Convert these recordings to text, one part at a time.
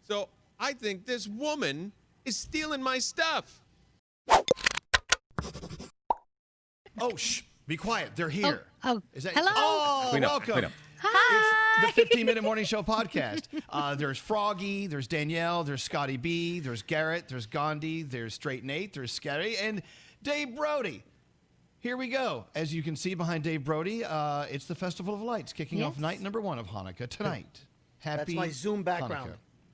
So I think this woman is stealing my stuff. Oh, shh. Be quiet. They're here. Is that, hello? Oh, Clean up, welcome. clean up. Hi. It's the 15-minute morning show podcast. There's Froggy, there's Danielle, there's Scotty B, there's Garrett, there's Gandhi, there's Straight Nate, there's Scary, and Dave Brody. Here we go. As you can see behind Dave Brody, it's the Festival of Lights kicking off night number 1 of Hanukkah tonight. Happy That's my Zoom background.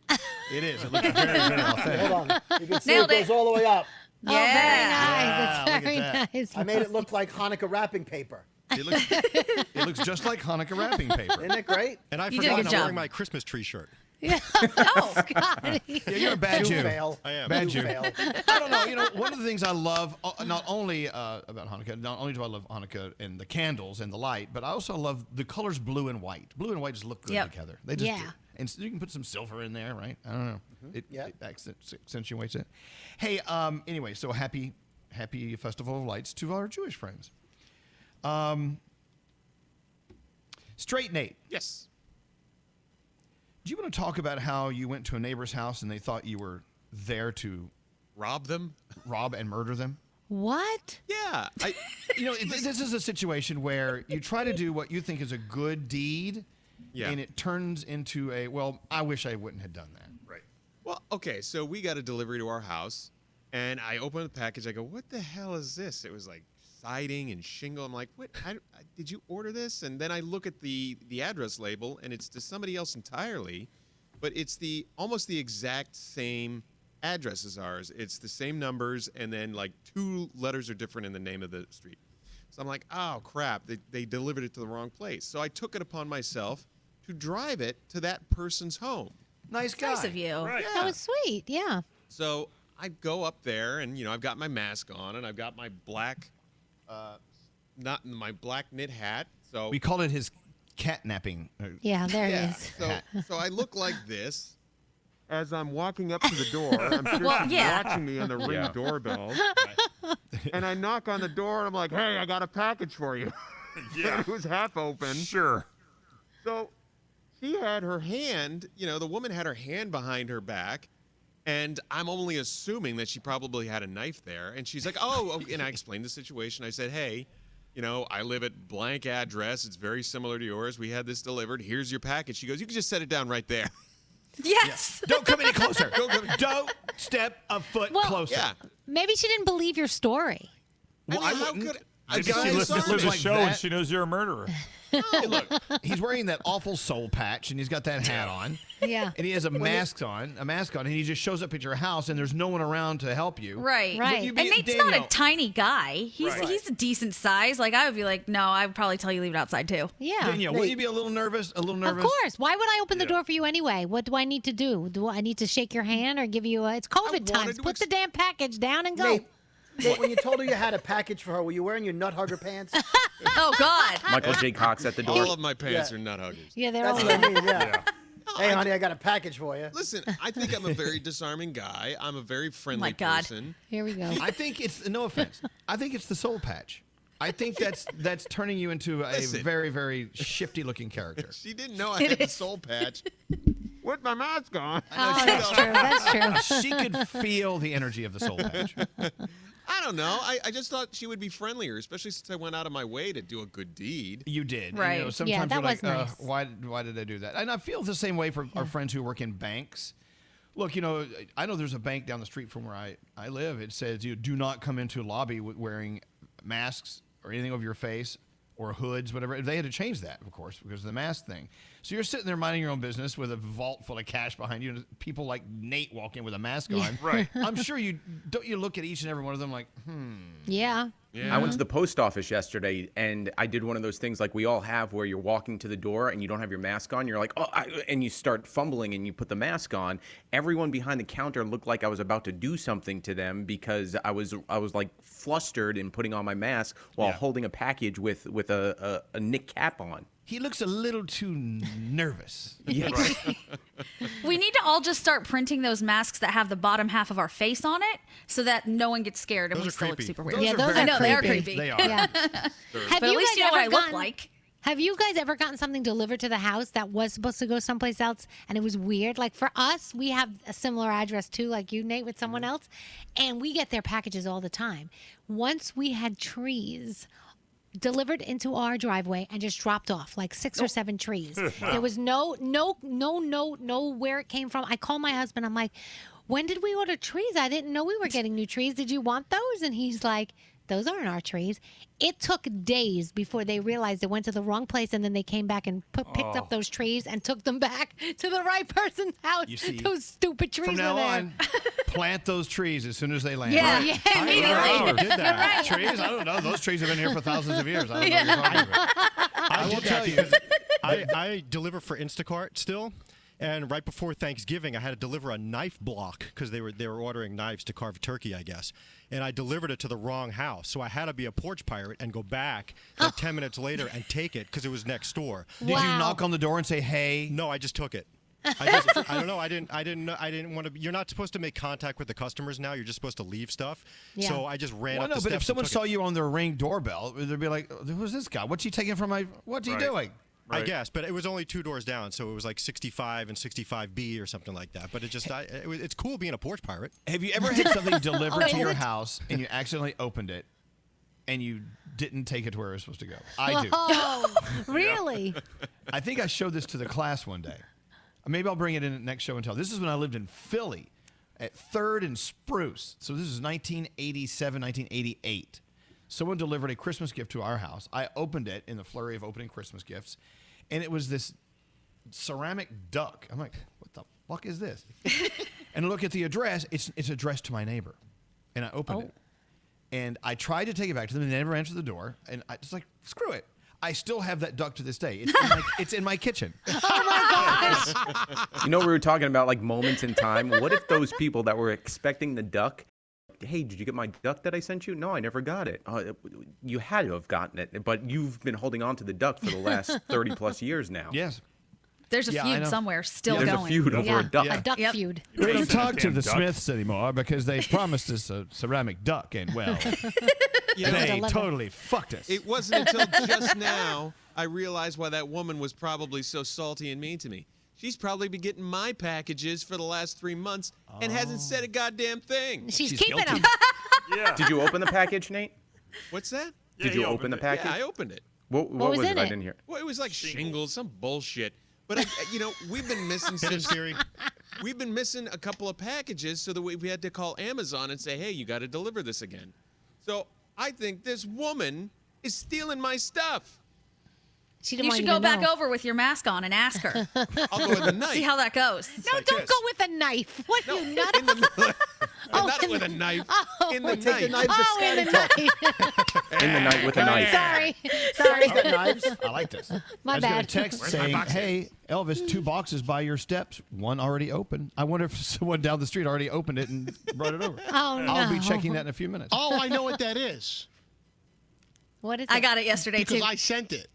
Hanukkah. It is. It looks very, very authentic. Hold on. You can see Nailed it goes it. all the way up. Oh, very nice. Yeah, That's look very at that. nice. I made it look like Hanukkah wrapping paper. It looks just like Hanukkah wrapping paper. Isn't it great? And I You did a forgot good I'm job. wearing my Christmas tree shirt. Yeah. Oh, God. Yeah, you're a bad Jew. Fail. I am. Bad You Jew. fail. I don't know. You know, one of the things I love, not only about Hanukkah, not only do I love Hanukkah and the candles and the light, but I also love the colors blue and white. Blue and white just look good together. They just do. And so you can put some silver in there, right? I don't know. It accentuates it. Hey, anyway, so happy Festival of Lights to our Jewish friends. Straight Nate. Yes. Do you want to talk about how you went to a neighbor's house and they thought you were there to Rob them? rob and murder them? What? Yeah. This is a situation where you try to do what you think is a good deed, and it turns into I wish I wouldn't have done that. Right. Well, okay, so we got a delivery to our house, and I opened the package. I go, what the hell is this? It was like siding and shingle. I'm like, what? Did you order this? And then I look at the address label, and it's to somebody else entirely, but it's almost the exact same address as ours. It's the same numbers, and then like 2 letters are different in the name of the street. So I'm like, oh, crap. They delivered it to the wrong place. So I took it upon myself to drive it to that person's home. Nice guy. Nice of you. Right. That was sweet. Yeah. So I go up there, and I've got my mask on, and I've got my black, not my black knit hat. So We called it his catnapping. Yeah, there it is. So I look like this as I'm walking up to the door. I'm sure she's watching me on the Ring doorbell. And I knock on the door, and I'm like, hey, I got a package for you. It was half open. Sure. So she had her hand, the woman had her hand behind her back, and I'm only assuming that she probably had a knife there. And she's like, oh, and I explained the situation. I said, hey, I live at blank address. It's very similar to yours. We had this delivered. Here's your package. She goes, you can just set it down right there. Yes. Don't come any closer. Don't step a foot closer. Yeah. Maybe she didn't believe your story. Well, I mean, I how wouldn't. could Maybe a guy she listens to the like show that. and she knows you're a murderer. Hey, look, he's wearing that awful soul patch, and he's got that hat on. Yeah. And he has a mask on, and he just shows up at your house, and there's no one around to help you. Right. Right. You be- And Nate's Danielle, not a tiny guy. He's Right. he's a decent size. Like, I would be like, no, I would probably tell you leave it outside too. Yeah. Danielle, wouldn't you be a little nervous? Of course. Why would I open the door for you anyway? What do I need to do? Do I need to shake your hand or give you it's COVID wanted times. to Put the damn package down and go. Nate, when you told her you had a package for her, were you wearing your nut hugger pants? Oh God. Michael J. Cox at the door. All of my pants are nut huggers. Yeah, they're all That's what I mean, yeah. Hey, honey, I got a package for you. Listen, I think I'm a very disarming guy. I'm a very friendly my God. person. Here we go. I think it's, no offense, I think it's the soul patch. I think that's turning you into a Listen. very, very shifty-looking character. She didn't know I had the soul patch with my mask on. Oh, that's true. That's true. She could feel the energy of the soul patch. I don't know. I just thought she would be friendlier, especially since I went out of my way to do a good deed. You did. Right. Sometimes Yeah, that you're like, was nice. why did I do that? And I feel the same way for our friends who work in banks. Look, I know there's a bank down the street from where I live. It says you do not come into a lobby wearing masks or anything over your face or hoods, whatever. They had to change that, of course, because of the mask thing. So you're sitting there minding your own business with a vault full of cash behind you, and people like Nate walk in with a mask on. Right. I'm sure you look at each and every one of them like, Yeah. Yeah. I went to the post office yesterday, and I did one of those things like we all have where you're walking to the door and you don't have your mask on. You're like, and you start fumbling and you put the mask on. Everyone behind the counter looked like I was about to do something to them because I was like flustered in putting on my mask while holding a package with a Nick cap on. he looks a little too nervous. Yes. We need to all just start printing those masks that have the bottom half of our face on it so that no one gets scared and Those we are still look creepy. super weird. Those Yeah, are those very I know, they are creepy. creepy. They are. Have But at you least guys you know what I ever look gotten- like. Have you guys ever gotten something delivered to the house that was supposed to go someplace else and it was weird? Like for us, we have a similar address too, like you, Nate, with someone else, and we get their packages all the time. Once we had trees delivered into our driveway and just dropped off, like 6 or 7 trees. There was no where it came from. I called my husband. I'm like, when did we order trees? I didn't know we were getting new trees. Did you want those? And he's like, those aren't our trees. It took days before they realized it went to the wrong place, and then they came back and picked up those trees and took them back to the right person's house. You see, those stupid trees From now were there. on, plant those trees as soon as they land. Yeah, Right. yeah, immediately. I did that. Trees? I don't know. Those trees have been here for thousands of years. I don't know what you're talking about. I will tell you. I deliver for Instacart still. And right before Thanksgiving, I had to deliver a knife block because they were ordering knives to carve turkey, I guess. And I delivered it to the wrong house, so I had to be a porch pirate and go back like 10 minutes later and take it because it was next door. Did you knock on the door and say, "Hey"? No, I just took it. I don't know. I didn't want to. You're not supposed to make contact with the customers now. You're just supposed to leave stuff. Yeah. So I just ran Well, up no, the but steps if someone and saw took it. you on their Ring doorbell, they'd be like, "Who's this guy? What's he taking from my? What's he doing?" I guess, but it was only 2 doors down, so it was like 65 and 65B or something like that. But it's cool being a porch pirate. Have you ever had something delivered to your house and you accidentally opened it and you didn't take it to where it was supposed to go? I do. Oh, really? I think I showed this to the class one day. Maybe I'll bring it in at next show and tell. This is when I lived in Philly at 3rd and Spruce. So this is 1987, 1988. Someone delivered a Christmas gift to our house. I opened it in the flurry of opening Christmas gifts, and it was this ceramic duck. I'm like, what the fuck is this? And I look at the address. It's addressed to my neighbor. And I opened it. And I tried to take it back to them, and they never answered the door. And I just like, screw it. I still have that duck to this day. It's in my kitchen. Oh, my gosh. You know, we were talking about like moments in time. What if those people that were expecting the duck, hey, did you get my duck that I sent you? No, I never got it. You had to have gotten it, but you've been holding on to the duck for the last 30 plus years now. Yes. There's a feud somewhere still There's going. a feud over a duck. A duck feud. We don't talk to the duck. Smiths anymore because they promised us a ceramic duck, and well, they deliver. totally fucked us. It wasn't until just now I realized why that woman was probably so salty and mean to me. She's probably been getting my packages for the last 3 months and hasn't said a goddamn thing. She's keeping guilty. them. Yeah. Did you open the package, Nate? What's that? Did you open the package? Yeah, I opened it. What was was in it? I it? didn't hear. Well, it was like shingles, some bullshit. But we've been missing we've been missing a couple of packages, so that we had to call Amazon and say, "Hey, you got to deliver this again." So I think this woman is stealing my stuff. She didn't You want should to go back know. over with your mask on and ask her. I'll go with a knife. See how that goes. No, don't go with a knife. What, No, you nuts? in the middle. Oh, Not in with the- a knife. Oh. In the Take the knife. knives to Oh, in Scotty the Talk. knife. In the night with a knife. Sorry. Scotty's got knives. I like this. My I just got a bad. text saying, "Hey, Elvis, 2 boxes by your steps. One already open. I wonder if someone down the street already opened it and brought it over." Oh, no. I'll be checking that in a few minutes. Oh, I know what that is. What is it? I got it yesterday, Because too. I sent it.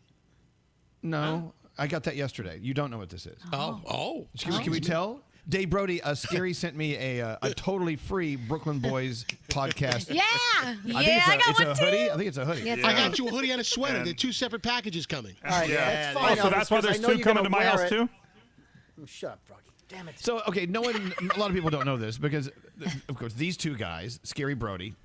No, I got that yesterday. You don't know what this is. Oh. Can we tell? Dave Brody, Scary sent me a totally free Brooklyn Boys podcast. Yeah. I got it's one a too. hoodie. I think it's a hoodie. Yeah, it's I okay. got you a hoodie and a sweater. They're 2 separate packages coming. All right, Yeah. that's fine. Oh, so Elvis, that's why 'cause there's I know 2 you're coming to gonna my wear house it. too? Shut up, Froggy. Damn it. So, okay, a lot of people don't know this because, of course, these 2 guys, Scary Brody,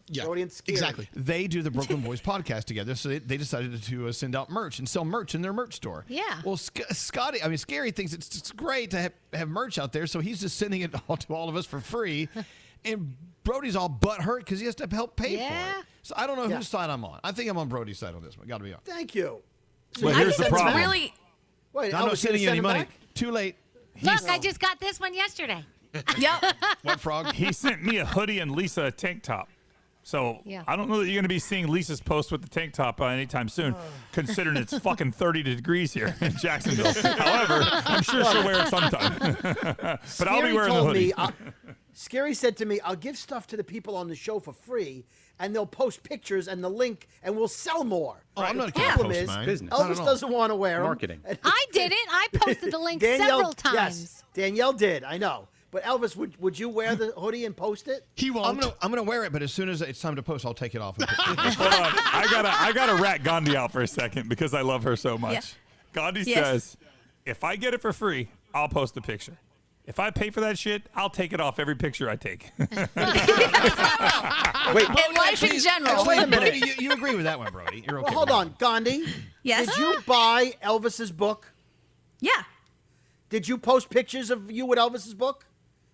Yeah, Brody and Scary. exactly. they do the Brooklyn Boys podcast together, so they decided to send out merch and sell merch in their merch store. Yeah. Well, Scary thinks it's great to have merch out there, so he's just sending it all to all of us for free. And Brody's all butthurt because he has to help pay for Yeah. it. So I don't know Yeah. whose side I'm on. I think I'm on Brody's side on this one. Got to be on. Thank you. But I here's the think it's problem. really. Wait, I'm not sending you any money. Too late. Look, I just got this one yesterday. Yep. What, Frog? He sent me a hoodie and Lisa a tank top. So Yeah. I don't know that you're going to be seeing Lisa's post with the tank top anytime soon, considering it's fucking 30 degrees here in Jacksonville. However, I'm sure she'll wear it sometime. But I'll be wearing the hoodie. Scary said to me, "I'll give stuff to the people on the show for free, and they'll post pictures and the link, and we'll sell more." Oh, I'm not The going to problem post is, mine. Business. Not at Elvis all. doesn't want to wear them. Marketing. I did it. I posted the link several times. Yes, Danielle did. I know. But Elvis, would you wear the hoodie and post it? He won't. I'm gonna wear it, but as soon as it's time to post, I'll take it off. And Hold on. I gotta rat Gandhi out for a second because I love her so much. Yeah. Gandhi Yes. says, if I get it for free, I'll post a picture. If I pay for that shit, I'll take it off every picture I take. Wait, In life in general. Wait a minute. Brody, you agree with that one, Brody? You're okay. Well, hold with on, Gandhi. Yes. Did you buy Elvis's book? Yeah, Did you post pictures of you with Elvis's book?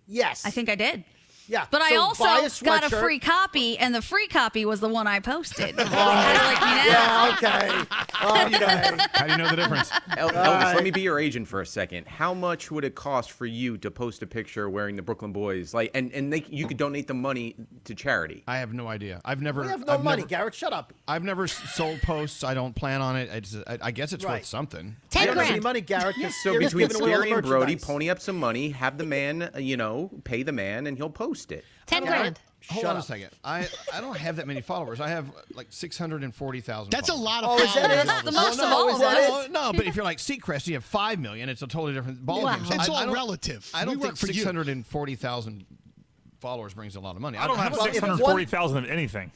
Yes. I think I did. Yeah. But I So also buy a got a sweatshirt. free copy, and the free copy was the one I posted. How do you like me now? Yeah, okay. Okay. How do you know the difference? Elvis, let me be your agent for a second. How much would it cost for you to post a picture wearing the Brooklyn Boys, you could donate the money to charity? I have no idea. I've never. We have no I've money, never- Garrett. Shut up. I've never sold posts. I don't plan on it. I guess it's Right. worth something. I 10 don't have any grand. money, Garrett. 'Cause So Scary's between giving away all Scary the and Brody, merchandise. pony up some money, have the man, pay the man, and he'll post it. 10 grand. Hold Shut on up. a second. I don't have that many followers. I have like 640,000. That's a followers. lot of Oh, is that followers. it? That's the Well, most no, of all is of that us. it? No, but if you're like Seacrest, you have 5 million. It's a totally different ballgame. Wow. So It's all I don't- relative. I don't We think work for you. 640,000 followers brings a lot of money. I don't have Well, if 640,000 of anything.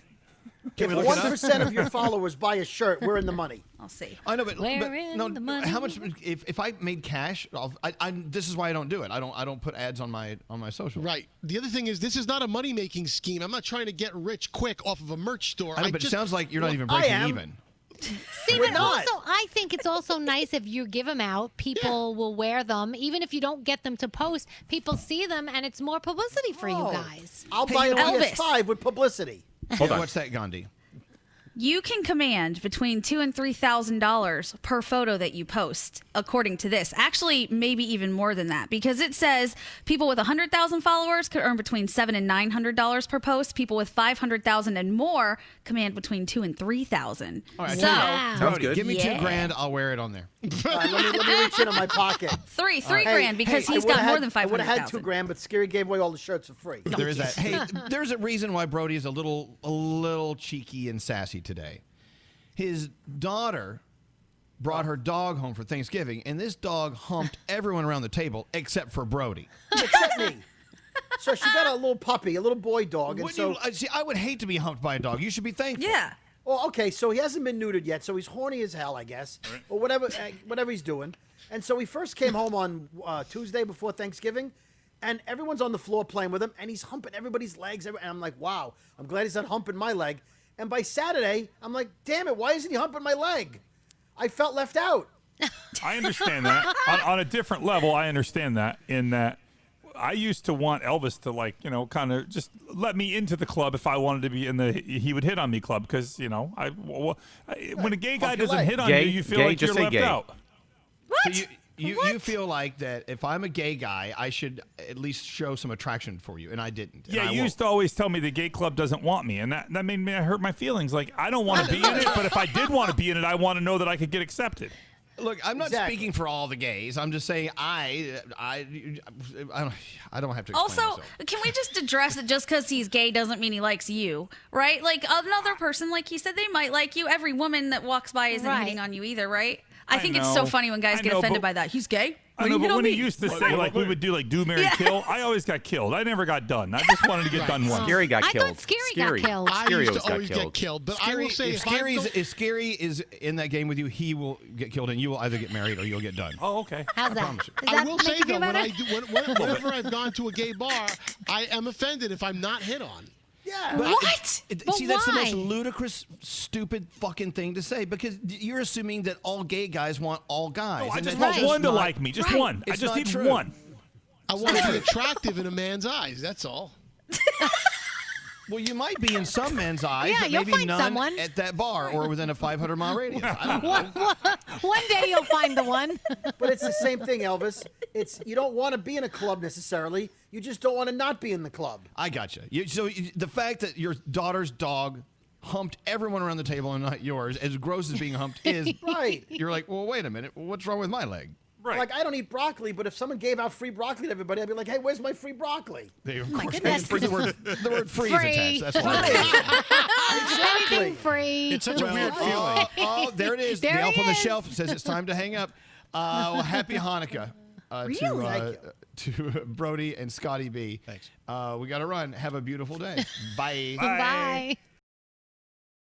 If 1% of your followers buy a shirt, we're in the money. I'll see. I know, but, We're in no, the money. how much? If I made cash, this is why I don't do it. I don't put ads on my social. Right. The other thing is, this is not a money-making scheme. I'm not trying to get rich quick off of a merch store. I know, but it sounds like you're not even I breaking am. even. See, We're but not. also, I think it's also nice if you give them out. People will wear them. Even if you don't get them to post, people see them, and it's more publicity for you Oh. guys. I'll buy a Elvis. PS5 with publicity. Hold on. What's that, Gandhi? You can command between $2,000 and $3,000 per photo that you post, according to this. Actually, maybe even more than that, because it says people with 100,000 followers could earn between $700 and $900 per post. People with 500,000 and more command between $2,000 and $3,000. All right, So Wow. Sounds Brody, good. give me Yeah. $2,000. I'll wear it on there. All right, let me reach into my pocket. three grand because I he's would've got more had- than I would have had 500,000. $2,000, but Scary gave away all the shirts for free. There is that. Hey, there's a reason why Brody is a little cheeky and sassy today. His daughter brought her dog home for Thanksgiving, and this dog humped everyone around the table except for Brody. Except me. So she got a little puppy, a little boy dog, and Wouldn't see, I would hate to be humped by a dog. You should be thankful. Yeah. well, okay, so he hasn't been neutered yet, so he's horny as hell, I guess, or whatever he's doing. And so he first came home on Tuesday before Thanksgiving, and everyone's on the floor playing with him, and he's humping everybody's legs, and I'm like, wow, I'm glad he's not humping my leg. And by Saturday, I'm like, damn it, why isn't he humping my leg? I felt left out. I understand that. On a different level, I understand that in that I used to want Elvis to kind of just let me into the club if I wanted to be in the he would hit on me club because, when a gay guy Fuck your doesn't leg. hit on Gay- you, you feel gay, like just you're say left gay. out. What? So you feel like that if I'm a gay guy, I should at least show some attraction for you, and I didn't. and Yeah, I you won't. used to always tell me the gay club doesn't want me, and that made me hurt my feelings. Like, I don't want to be in it, but if I did want to be in it, I want to know that I could get accepted. Look, I'm not Exactly. speaking for all the gays. I'm just saying I don't have to explain Also, myself. can we just address that just because he's gay doesn't mean he likes you, right? Like another person, like you said, they might like you. Every woman that walks by isn't Right. hitting on you either, right? I think it's know. so funny when guys I get know, offended but- by that. He's gay. I Why know, you hit but on when me? he used to say, we would do, do, marry, Yeah. kill, I always got killed. I never got done. I just wanted to get done once. Scary got I killed. thought Scary got killed. I Scary used to got always killed. get killed, but I Scary, will say if I Scary is in that game with you, he will get killed, and you will either get married or you'll get done. Oh, okay. How's that? promise you. Does I that will make say you though, feel when better? I do, whenever I've gone to a gay bar, I am offended if I'm not hit on. Yeah. What? But See, that's the most why? ludicrous, stupid fucking thing to say because you're assuming that all gay guys want all guys. I and just that's want one to not- like me. Just Right. one. I It's just not need true. one. I want to be attractive in a man's eyes. That's all. Well, you might be in some men's eyes, Yeah, but you'll maybe find none someone. at that bar or within a 500-mile radius. I don't know. One day you'll find the one. But it's the same thing, Elvis. It's you don't want to be in a club necessarily. You just don't want to not be in the club. I gotcha. The fact that your daughter's dog humped everyone around the table and not yours, as gross as being humped is, Right. you're like, well, wait a minute. What's wrong with my leg? Right. Like, I don't eat broccoli, but if someone gave out free broccoli to everybody, I'd be like, hey, where's my free broccoli? Of my course, goodness. the word free, Free. is attached. That's why. Exactly. Anything free. It's such a weird feeling. Oh, there it is. There the elf he on the is. shelf says it's time to hang up. Happy Hanukkah Really? to Brody and Scotty B. Thanks. We got to run. Have a beautiful day. Bye. Bye.